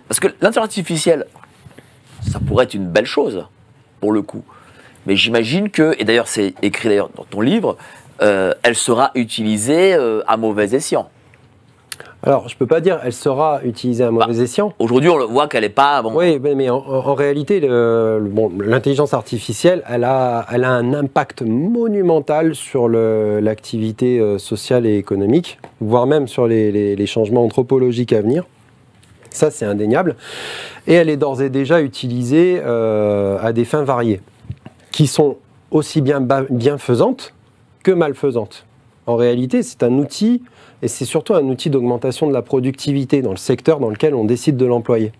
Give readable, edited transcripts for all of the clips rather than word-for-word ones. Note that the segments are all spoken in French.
Parce que l'intelligence artificielle, ça pourrait être une belle chose, pour le coup. Mais j'imagine que, et d'ailleurs c'est écrit d'ailleurs dans ton livre, elle sera utilisée à mauvais escient. Alors, je ne peux pas dire elle sera utilisée à mauvais escient. Aujourd'hui, on voit qu'elle n'est pas... Bon. Oui, mais en réalité, l'intelligence artificielle, elle a un impact monumental sur l'activité sociale et économique, voire même sur les changements anthropologiques à venir. Ça, c'est indéniable. Et elle est d'ores et déjà utilisée à des fins variées, qui sont aussi bien bienfaisantes que malfaisantes. En réalité, c'est un outil, et c'est surtout un outil d'augmentation de la productivité dans le secteur dans lequel on décide de l'employer.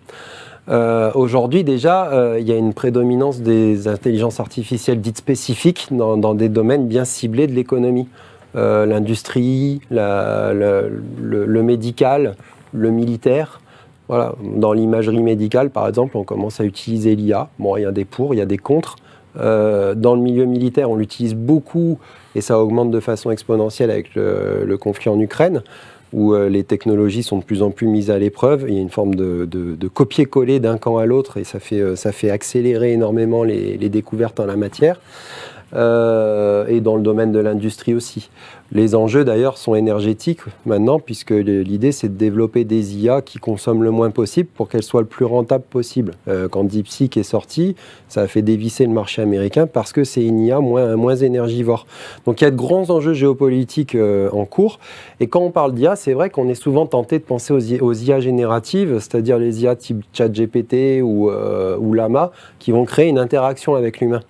Aujourd'hui, déjà, il y a une prédominance des intelligences artificielles dites spécifiques dans des domaines bien ciblés de l'économie. L'industrie, le médical, le militaire. Voilà. Dans l'imagerie médicale, par exemple, on commence à utiliser l'IA. Bon, il y a des pour, il y a des contre. Dans le milieu militaire, on l'utilise beaucoup et ça augmente de façon exponentielle avec le conflit en Ukraine, où les technologies sont de plus en plus mises à l'épreuve. Il y a une forme de copier-coller d'un camp à l'autre et ça fait accélérer énormément les découvertes en la matière. Et dans le domaine de l'industrie aussi. Les enjeux d'ailleurs sont énergétiques maintenant, puisque l'idée c'est de développer des IA qui consomment le moins possible pour qu'elles soient le plus rentables possible. Quand DeepSeek est sorti, ça a fait dévisser le marché américain parce que c'est une IA moins énergivore. Donc il y a de grands enjeux géopolitiques en cours. Et quand on parle d'IA, c'est vrai qu'on est souvent tenté de penser aux IA génératives, c'est-à-dire les IA type ChatGPT ou Llama, qui vont créer une interaction avec l'humain.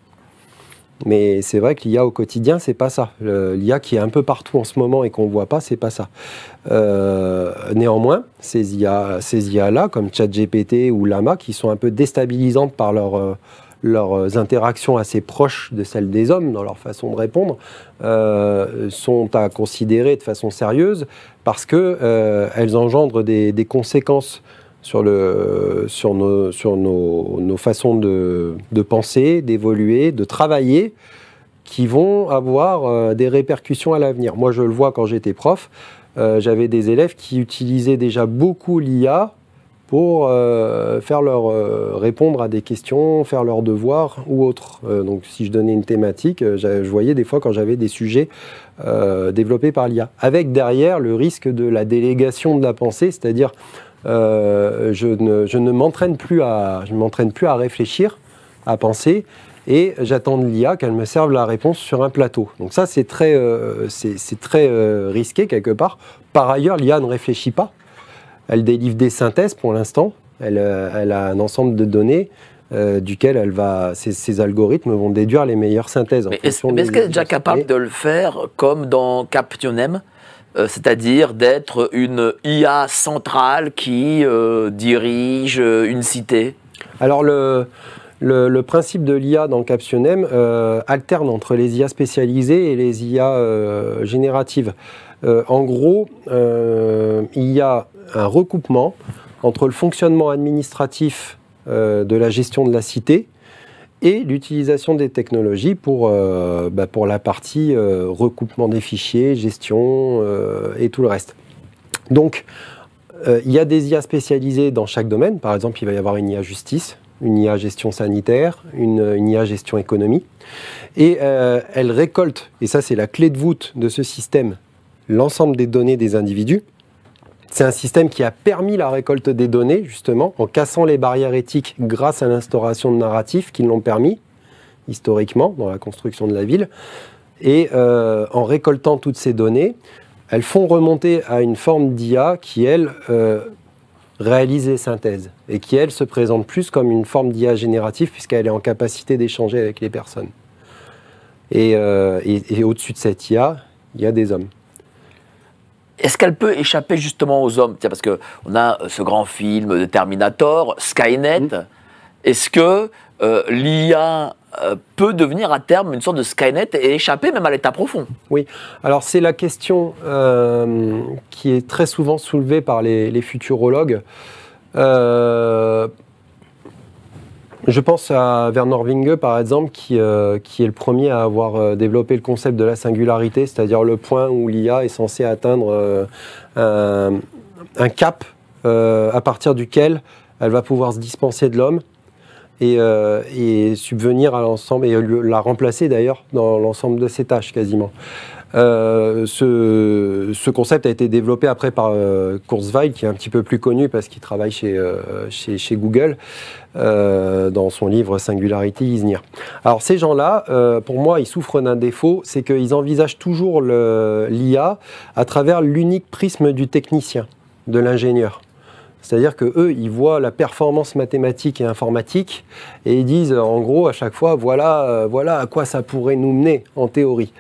Mais c'est vrai que l'IA au quotidien, c'est pas ça. L'IA qui est un peu partout en ce moment et qu'on ne voit pas, c'est pas ça. Néanmoins, ces IA-là, comme ChatGPT ou Llama, qui sont un peu déstabilisantes par leurs interactions assez proches de celles des hommes dans leur façon de répondre, sont à considérer de façon sérieuse parce qu'elles engendrent des conséquences sur nos façons de penser, d'évoluer, de travailler, qui vont avoir des répercussions à l'avenir. Moi, je le vois quand j'étais prof, j'avais des élèves qui utilisaient déjà beaucoup l'IA pour répondre à des questions, faire leurs devoirs ou autres. Donc, si je donnais une thématique, je voyais des fois quand j'avais des sujets développés par l'IA, avec derrière le risque de la délégation de la pensée, c'est-à-dire je ne m'entraîne plus à réfléchir, à penser, et j'attends de l'IA qu'elle me serve la réponse sur un plateau. Donc ça, c'est très risqué quelque part. Par ailleurs, l'IA ne réfléchit pas. Elle délivre des synthèses pour l'instant. Elle a un ensemble de données duquel ces algorithmes vont déduire les meilleures synthèses. Mais est-ce qu'elle est déjà capable de le faire comme dans Captionem ? C'est-à-dire d'être une IA centrale qui dirige une cité? Alors le principe de l'IA dans Captionem alterne entre les IA spécialisées et les IA génératives. En gros, il y a un recoupement entre le fonctionnement administratif de la gestion de la cité et l'utilisation des technologies pour la partie recoupement des fichiers, gestion et tout le reste. Donc, il y a des IA spécialisées dans chaque domaine. Par exemple, il va y avoir une IA justice, une IA gestion sanitaire, une IA gestion économie. Et elle récolte, et ça c'est la clé de voûte de ce système, l'ensemble des données des individus. C'est un système qui a permis la récolte des données, justement, en cassant les barrières éthiques grâce à l'instauration de narratifs qui l'ont permis, historiquement, dans la construction de la ville. Et en récoltant toutes ces données, elles font remonter à une forme d'IA qui, elle, réalise les synthèses et qui, elle, se présente plus comme une forme d'IA générative puisqu'elle est en capacité d'échanger avec les personnes. Et au-dessus de cette IA, il y a des hommes. Est-ce qu'elle peut échapper justement aux hommes? Tiens, parce qu'on a ce grand film de Terminator, Skynet. Est-ce que l'IA peut devenir à terme une sorte de Skynet et échapper même à l'état profond? Oui, alors c'est la question qui est très souvent soulevée par les futurologues. Je pense à Vernor Vinge, par exemple, qui est le premier à avoir développé le concept de la singularité, c'est-à-dire le point où l'IA est censée atteindre un cap à partir duquel elle va pouvoir se dispenser de l'homme et subvenir à l'ensemble, et la remplacer d'ailleurs dans l'ensemble de ses tâches quasiment. Ce concept a été développé après par Kurzweil, qui est un petit peu plus connu parce qu'il travaille chez Google, dans son livre Singularity is Near. Alors ces gens-là, pour moi, ils souffrent d'un défaut, c'est qu'ils envisagent toujours l'IA à travers l'unique prisme du technicien, de l'ingénieur. C'est-à-dire qu'eux, ils voient la performance mathématique et informatique et ils disent, en gros, à chaque fois, voilà à quoi ça pourrait nous mener, en théorie.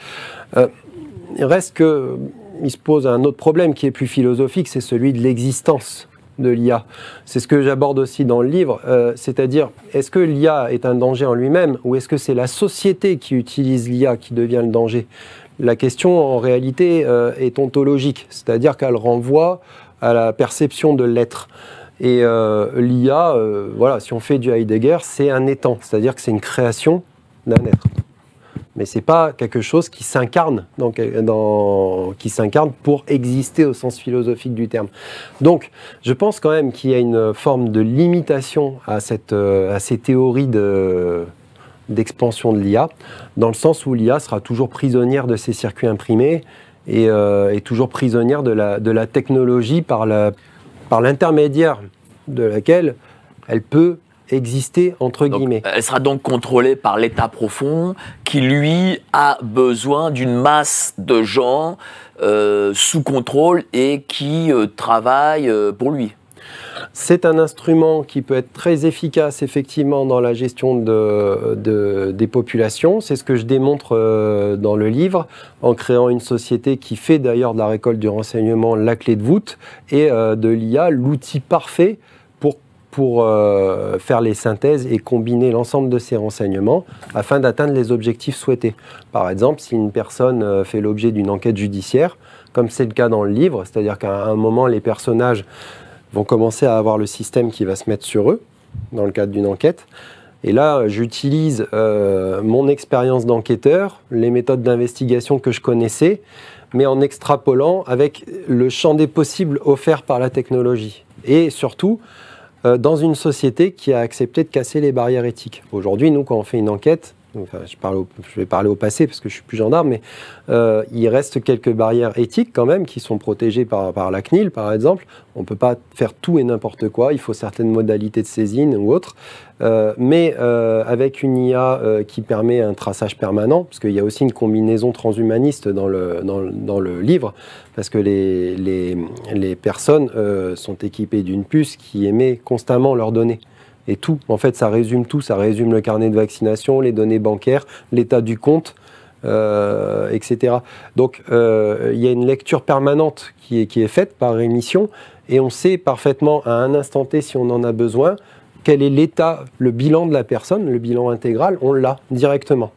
Il reste qu'il se pose un autre problème qui est plus philosophique, c'est celui de l'existence de l'IA. C'est ce que j'aborde aussi dans le livre, c'est-à-dire, est-ce que l'IA est un danger en lui-même ou est-ce que c'est la société qui utilise l'IA qui devient le danger? La question, en réalité, est ontologique, c'est-à-dire qu'elle renvoie à la perception de l'être. Et l'IA, voilà, si on fait du Heidegger, c'est un étant, c'est-à-dire que c'est une création d'un être. Mais ce n'est pas quelque chose qui s'incarne qui s'incarne pour exister au sens philosophique du terme. Donc, je pense quand même qu'il y a une forme de limitation à ces théories d'expansion de l'IA, dans le sens où l'IA sera toujours prisonnière de ses circuits imprimés et toujours prisonnière de la technologie par l'intermédiaire de laquelle elle peut exister, entre guillemets. Elle sera donc contrôlée par l'État profond qui, lui, a besoin d'une masse de gens sous contrôle et qui travaillent pour lui. C'est un instrument qui peut être très efficace, effectivement, dans la gestion des populations. C'est ce que je démontre dans le livre, en créant une société qui fait d'ailleurs de la récolte du renseignement la clé de voûte et de l'IA l'outil parfait pour faire les synthèses et combiner l'ensemble de ces renseignements afin d'atteindre les objectifs souhaités. Par exemple, si une personne fait l'objet d'une enquête judiciaire, comme c'est le cas dans le livre, c'est-à-dire qu'à un moment, les personnages vont commencer à avoir le système qui va se mettre sur eux, dans le cadre d'une enquête. Et là, j'utilise mon expérience d'enquêteur, les méthodes d'investigation que je connaissais, mais en extrapolant avec le champ des possibles offert par la technologie. Et surtout, dans une société qui a accepté de casser les barrières éthiques. Aujourd'hui, nous, quand on fait une enquête, enfin, je vais parler au passé parce que je ne suis plus gendarme, mais il reste quelques barrières éthiques quand même qui sont protégées par la CNIL, par exemple. On ne peut pas faire tout et n'importe quoi, il faut certaines modalités de saisine ou autres. Mais avec une IA qui permet un traçage permanent, parce qu'il y a aussi une combinaison transhumaniste dans le livre, parce que les personnes sont équipées d'une puce qui émet constamment leurs données. Et tout, en fait, ça résume tout. Ça résume le carnet de vaccination, les données bancaires, l'état du compte, etc. Donc, il y a une lecture permanente qui est faite par émission et on sait parfaitement à un instant T, si on en a besoin, quel est l'état, le bilan de la personne, le bilan intégral, on l'a directement.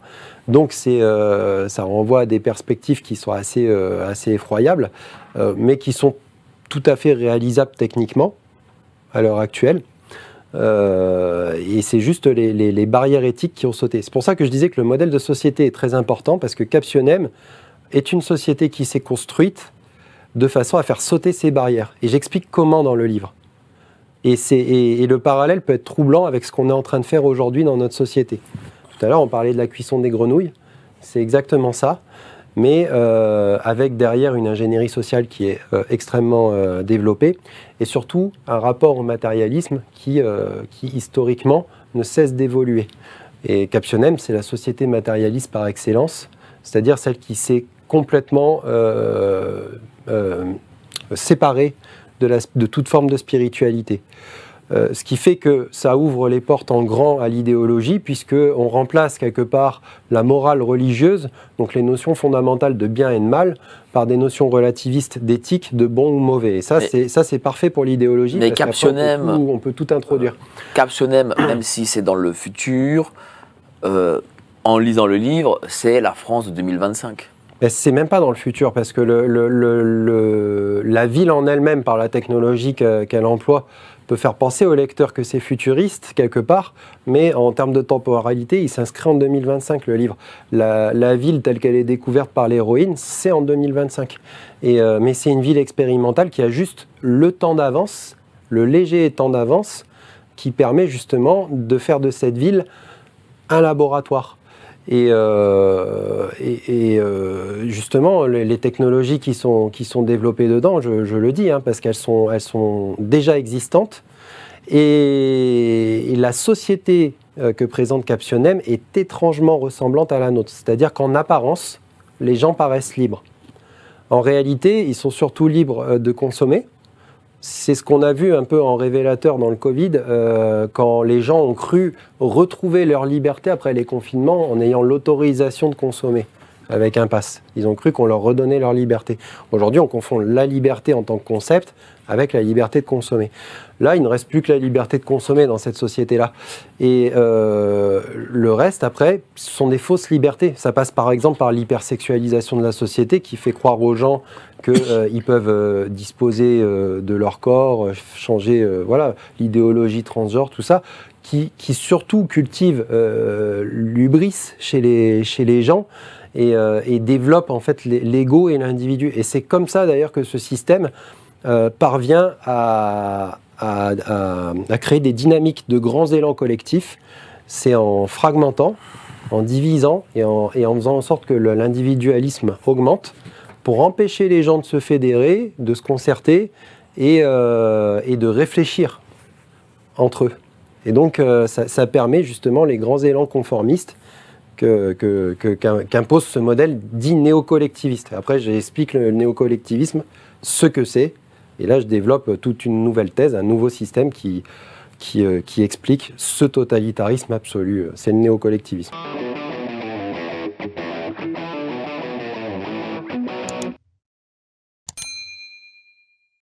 Donc, ça renvoie à des perspectives qui sont assez effroyables, mais qui sont tout à fait réalisables techniquement à l'heure actuelle. Et c'est juste les barrières éthiques qui ont sauté. C'est pour ça que je disais que le modèle de société est très important, parce que Captionem est une société qui s'est construite de façon à faire sauter ces barrières. Et j'explique comment dans le livre. Et le parallèle peut être troublant avec ce qu'on est en train de faire aujourd'hui dans notre société. Tout à l'heure, on parlait de la cuisson des grenouilles. C'est exactement ça, mais avec derrière une ingénierie sociale qui est extrêmement développée, et surtout un rapport au matérialisme qui historiquement ne cesse d'évoluer. Et Captionem, c'est la société matérialiste par excellence, c'est-à-dire celle qui s'est complètement séparée de toute forme de spiritualité. Ce qui fait que ça ouvre les portes en grand à l'idéologie, puisqu'on remplace quelque part la morale religieuse, donc les notions fondamentales de bien et de mal, par des notions relativistes d'éthique, de bon ou mauvais. Et ça, c'est parfait pour l'idéologie, mais parce Captionem, on peut tout introduire. Captionem, même si c'est dans le futur, en lisant le livre, c'est la France de 2025. C'est même pas dans le futur, parce que la ville en elle-même, par la technologie qu'elle emploie, peut faire penser au lecteur que c'est futuriste, quelque part, mais en termes de temporalité, il s'inscrit en 2025, le livre. La ville telle qu'elle est découverte par l'héroïne, c'est en 2025. Mais c'est une ville expérimentale qui a juste le temps d'avance, le léger temps d'avance, qui permet justement de faire de cette ville un laboratoire. Et justement, les technologies qui sont développées dedans, je le dis, parce qu'elles sont déjà existantes. Et la société que présente Captionem est étrangement ressemblante à la nôtre. C'est-à-dire qu'en apparence, les gens paraissent libres. En réalité, ils sont surtout libres de consommer. C'est ce qu'on a vu un peu en révélateur dans le Covid, quand les gens ont cru retrouver leur liberté après les confinements en ayant l'autorisation de consommer avec un pass. Ils ont cru qu'on leur redonnait leur liberté. Aujourd'hui, on confond la liberté en tant que concept avec la liberté de consommer. Là, il ne reste plus que la liberté de consommer dans cette société-là. Et le reste, après, ce sont des fausses libertés. Ça passe par exemple par l'hypersexualisation de la société qui fait croire aux gens qu'ils peuvent disposer de leur corps, changer l'idéologie transgenre, tout ça, qui surtout cultive l'hubris chez les gens et développe en fait l'ego et l'individu. Et c'est comme ça d'ailleurs que ce système parvient à créer des dynamiques de grands élans collectifs. C'est en fragmentant, en divisant et en faisant en sorte que l'individualisme augmente pour empêcher les gens de se fédérer, de se concerter et de réfléchir entre eux. Et donc ça permet justement les grands élans conformistes qu'impose ce modèle dit néocollectiviste. Après, j'explique le néocollectivisme, ce que c'est. Et là, je développe toute une nouvelle thèse, un nouveau système qui explique ce totalitarisme absolu. C'est le néocollectivisme.